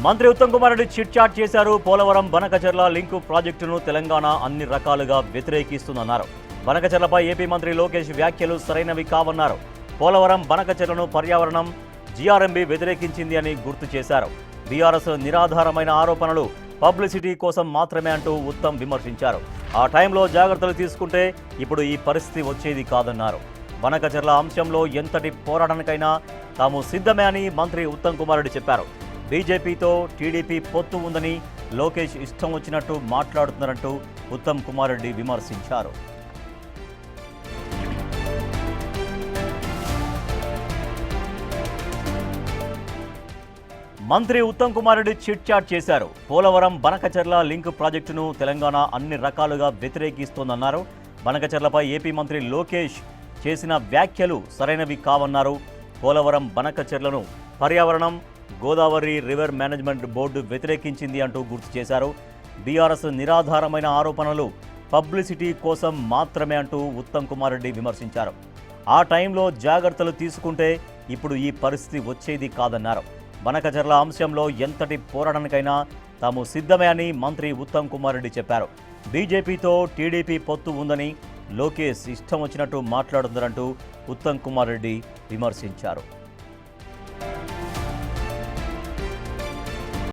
మంత్రి Uttam Kumar Reddy chit chat చేశారు. Polavaram Banakacherla link ప్రాజెక్టును తెలంగాణ అన్ని రకాలుగా వ్యతిరేకిస్తుందన్నారు. బనకచెర్లపై ఏపీ మంత్రి లోకేష్ వ్యాఖ్యలు సరైనవి కావన్నారు. పోలవరం బనకచెర్లను పర్యావరణం జీఆర్ఎంబీ వ్యతిరేకించింది అని గుర్తు చేశారు. బీఆర్ఎస్ నిరాధారమైన ఆరోపణలు పబ్లిసిటీ కోసం మాత్రమే అంటూ ఉత్తమ్ విమర్శించారు. ఆ టైంలో జాగ్రత్తలు తీసుకుంటే ఇప్పుడు ఈ పరిస్థితి వచ్చేది కాదన్నారు. బనకచెర్ల అంశంలో ఎంతటి పోరాటానికైనా తాము సిద్ధమే అని మంత్రి ఉత్తమ్ కుమార్ రెడ్డి చెప్పారు. బీజేపీతో టీడీపీ పొత్తు ఉందని లోకేష్ ఇష్టం వచ్చినట్టు మాట్లాడుతున్నారంటూ ఉత్తమ్ కుమార్ రెడ్డి విమర్శించారు. మంత్రి ఉత్తమ్ కుమార్ రెడ్డి చిట్ చాట్ చేశారు. పోలవరం బనకచెర్ల లింక్ ప్రాజెక్టును తెలంగాణ అన్ని రకాలుగా వ్యతిరేకిస్తోందన్నారు. బనకచెర్లపై ఏపీ మంత్రి లోకేష్ చేసిన వ్యాఖ్యలు సరైనవి కావన్నారు. పోలవరం బనకచెర్లను పర్యావరణం గోదావరి రివర్ మేనేజ్మెంట్ బోర్డు వ్యతిరేకించింది అంటూ గుర్తు చేశారు. బీఆర్ఎస్ నిరాధారమైన ఆరోపణలు పబ్లిసిటీ కోసం మాత్రమే అంటూ ఉత్తమ్ కుమార్ రెడ్డి విమర్శించారు. ఆ టైంలో జాగ్రత్తలు తీసుకుంటే ఇప్పుడు ఈ పరిస్థితి వచ్చేది కాదన్నారు. బనకచెర్ల అంశంలో ఎంతటి పోరాటానికైనా తాము సిద్ధమే అని మంత్రి ఉత్తమ్ కుమార్ రెడ్డి చెప్పారు. బీజేపీతో టీడీపీ పొత్తు ఉందని లోకేష్ ఇష్టం వచ్చినట్టు మాట్లాడుతున్నారంటూ ఉత్తమ్ కుమార్ రెడ్డి విమర్శించారు.